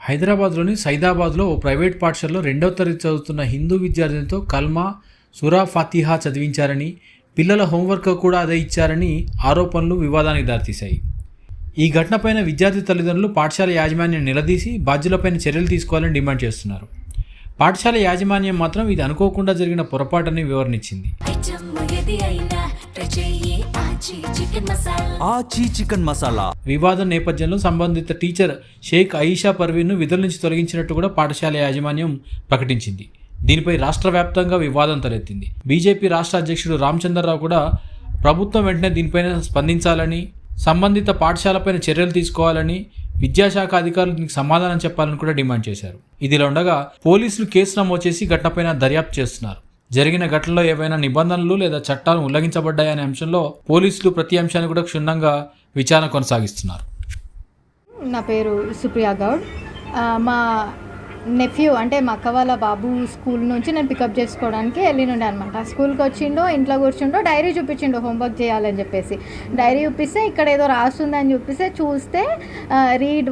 హైదరాబాద్లోని సైదాబాద్లో ఓ ప్రైవేట్ పాఠశాలలో 2వ తరగతి చదువుతున్న హిందూ విద్యార్థినితో కల్మా, సూరా ఫాతిహా చదివించారని, పిల్లల హోంవర్క్ కూడా అదే ఇచ్చారని ఆరోపణలు వివాదానికి దారితీశాయి. ఈ ఘటనపైన విద్యార్థి తల్లిదండ్రులు పాఠశాల యాజమాన్యాన్ని నిలదీసి బాధ్యులపైన చర్యలు తీసుకోవాలని డిమాండ్ చేస్తున్నారు. పాఠశాల యాజమాన్యం మాత్రం ఇది అనుకోకుండా జరిగిన పొరపాటని వివరణిచ్చింది. చికెన్ మసాలా వివాదం నేపథ్యంలో సంబంధిత టీచర్ షేక్ అయీషా పర్వీన్ను విధుల నుంచి తొలగించినట్టు కూడా పాఠశాల యాజమాన్యం ప్రకటించింది. దీనిపై రాష్ట్ర వ్యాప్తంగా వివాదం తలెత్తింది. బీజేపీ రాష్ట్ర అధ్యక్షుడు రామచంద్రరావు కూడా ప్రభుత్వం వెంటనే దీనిపైన స్పందించాలని, సంబంధిత పాఠశాలపైన చర్యలు తీసుకోవాలని, విద్యాశాఖ అధికారులు దీనికి సమాధానం చెప్పాలని కూడా డిమాండ్ చేశారు. ఇదిలా ఉండగా పోలీసులు కేసు నమోదు చేసి ఘటనపైన దర్యాప్తు చేస్తున్నారు. జరిగిన ఘటనలో ఏవైనా నిబంధనలు లేదా చట్టాలు ఉల్లంఘించబడ్డాయనే అంశంలో పోలీసులు ప్రతి అంశాన్ని కూడా క్షుణ్ణంగా విచారణ కొనసాగిస్తున్నారు. నా పేరు సుప్రియా గౌడ్. మా నెఫ్యూ అంటే మా అక్క వాళ్ళ బాబు స్కూల్ నుంచి నేను పికప్ చేసుకోవడానికి వెళ్ళినుండే అనమాట. స్కూల్కి వచ్చిండో, ఇంట్లో కూర్చుండో, డైరీ చూపించిండో హోంవర్క్ చేయాలని చెప్పేసి. డైరీ చూపిస్తే ఇక్కడ ఏదో రాస్తుందని చూపిస్తే చూస్తే రీడ్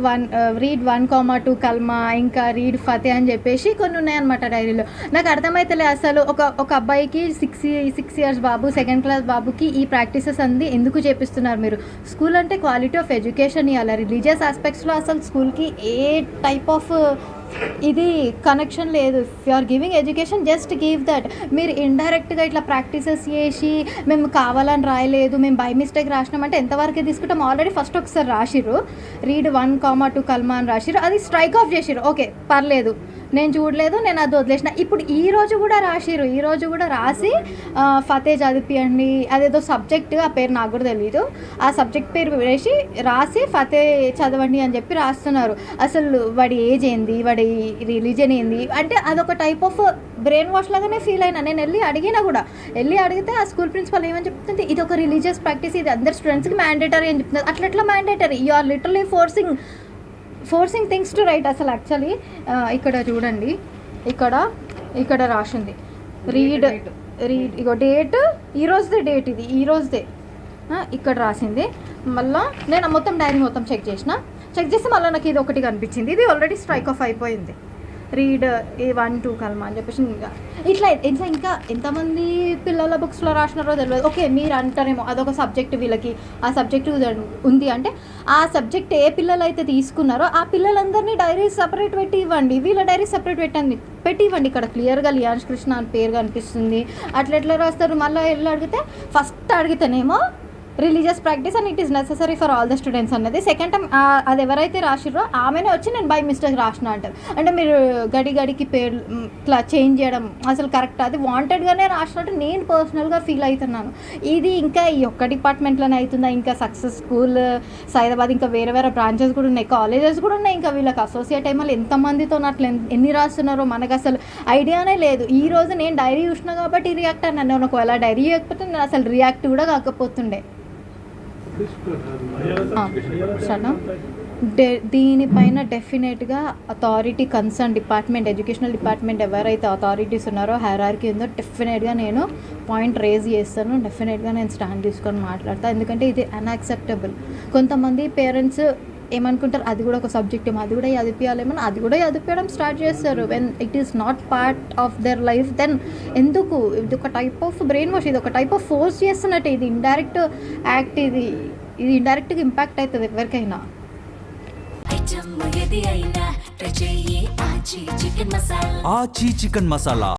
1,2 కల్మా, ఇంకా రీడ్ ఫతే అని చెప్పేసి కొన్ని ఉన్నాయన్నమాట డైరీలో. నాకు అర్థమైతలే అసలు ఒక అబ్బాయికి 6 years బాబు, 2nd class బాబుకి ఈ ప్రాక్టీసెస్ అంది ఎందుకు చేపిస్తున్నారు మీరు? స్కూల్ అంటే క్వాలిటీ ఆఫ్ ఎడ్యుకేషన్ ఇవ్వాలి. రిలీజియస్ ఆస్పెక్ట్స్లో అసలు స్కూల్కి ఏ టైప్ ఆఫ్ ఇది కనెక్షన్ లేదు. If you are giving education just give that. మీరు ఇండైరెక్ట్గా ఇట్లా ప్రాక్టీసెస్ చేసి మేము కావాలని రాయలేదు, మేము బై మిస్టేక్ రాసినామంటే ఎంతవరకు తీసుకుంటాం? ఆల్రెడీ ఫస్ట్ ఒకసారి రాసిర్రు, రీడ్ 1,2 కల్మా అని రాసిర్రు, అది స్ట్రైక్ ఆఫ్ చేసిర్రు. ఓకే పర్లేదు, నేను చూడలేదు, నేను అది వదిలేసిన. ఇప్పుడు ఈ రోజు కూడా రాసి ఫతే చదివియండి, అదేదో సబ్జెక్ట్, ఆ పేరు నాకు కూడా తెలియదు, ఆ సబ్జెక్ట్ పేరు వేసి రాసి ఫతే చదవండి అని చెప్పి రాస్తున్నారు. అసలు వాడి ఏజ్ ఏంది, వాడి రిలీజన్ ఏంది అంటే అదొక టైప్ ఆఫ్ బ్రెయిన్ వాష్ లాగానే ఫీల్ అయినా. నేను అడిగితే ఆ స్కూల్ ప్రిన్సిపల్ ఏమని చెప్తుంది, ఇది ఒక రిలీజియస్ ప్రాక్టీస్, ఇది అందరు స్టూడెంట్స్కి మ్యాండేటరీ అని చెప్తున్నారు. అట్లా mandatory? You are literally forcing things to right. అసలు యాక్చువల్లీ ఇక్కడ చూడండి, ఇక్కడ రాసింది రీడ్ ఇగో డేట్, ఈ రోజుదే ఇక్కడ రాసింది. మళ్ళీ నేను మొత్తం డైరీ మొత్తం చెక్ చేస్తే మళ్ళీ నాకు ఇది ఒకటి కనిపించింది. ఇది ఆల్రెడీ స్ట్రైక్ ఆఫ్ అయిపోయింది. రీడ్ 1,2 కల్మా అని చెప్పేసి ఇట్లా ఇంకా ఎంతమంది పిల్లల బుక్స్లో రాసినారో తెలియదు. ఓకే మీరు అంటారేమో అదొక సబ్జెక్ట్, వీళ్ళకి ఆ సబ్జెక్ట్ ఉంది అంటే ఆ సబ్జెక్ట్ ఏ పిల్లలు అయితే తీసుకున్నారో ఆ పిల్లలందరినీ డైరీ సపరేట్ పెట్టి ఇవ్వండి, వీళ్ళ డైరీ సపరేట్ పెట్టి ఇవ్వండి. ఇక్కడ క్లియర్గా లియాన్స్ కృష్ణ అని పేరు కనిపిస్తుంది. ఎట్లా రాస్తారు? మళ్ళీ ఫస్ట్ అడిగితేనేమో religious practice and it is necessary for all the students అన్నది. సెకండ్ టైం అది ఎవరైతే రాసిర్రో ఆమెనే వచ్చి నేను బై మిస్టేక్ రాసిన అంటారు. అంటే మీరు గడికి పేరు ఇట్లా చేంజ్ చేయడం అసలు కరెక్ట్? అది వాంటెడ్గానే రాసినట్టు నేను పర్సనల్గా ఫీల్ అవుతున్నాను. ఇది ఇంకా ఈ ఒక్క డిపార్ట్మెంట్లోనే అవుతుందా? ఇంకా సక్సెస్ స్కూల్ సైదాబాద్ ఇంకా వేరే బ్రాంచెస్ కూడా ఉన్నాయి, కాలేజెస్ కూడా ఉన్నాయి. ఇంకా వీళ్ళకి అసోసియేట్ అయ్యి ఎంతమందితో అట్లా ఎన్ని రాస్తున్నారో మనకు అసలు ఐడియానే లేదు. ఈ రోజు నేను డైరీ చూసినా కాబట్టి రియాక్ట్ అన్నాను. నేను ఒకవేళ డైరీ చేయకపోతే నేను అసలు రియాక్ట్ కూడా కాకపోతుండే. దీనిపైన డెఫినెట్గా authority concern department, educational department ఎవరైతే అథారిటీస్ ఉన్నారో, హైరార్కీ ఉందో, డెఫినెట్గా నేను పాయింట్ రేజ్ చేస్తాను. డెఫినెట్గా నేను స్టాండ్ తీసుకొని మాట్లాడతాను. ఎందుకంటే ఇది అన్యాక్సెప్టబుల్. కొంతమంది పేరెంట్స్ ఏమనుకుంటారు, అది కూడా ఒక సబ్జెక్ట్, అది కూడా చదివించాలేమని అది కూడా చదివించడం స్టార్ట్ చేస్తారు. When it is not part of their life, then ఎందుకు? ఇది ఒక టైప్ ఆఫ్ బ్రెయిన్ వాష్, ఇది ఒక టైప్ ఆఫ్ ఫోర్స్ చేస్తున్నట్టు. ఇది ఇండైరెక్ట్ యాక్ట్, ఇది ఇండైరెక్ట్గా ఇంపాక్ట్ అవుతుంది ఎవరికైనా. చికెన్ మసాలా.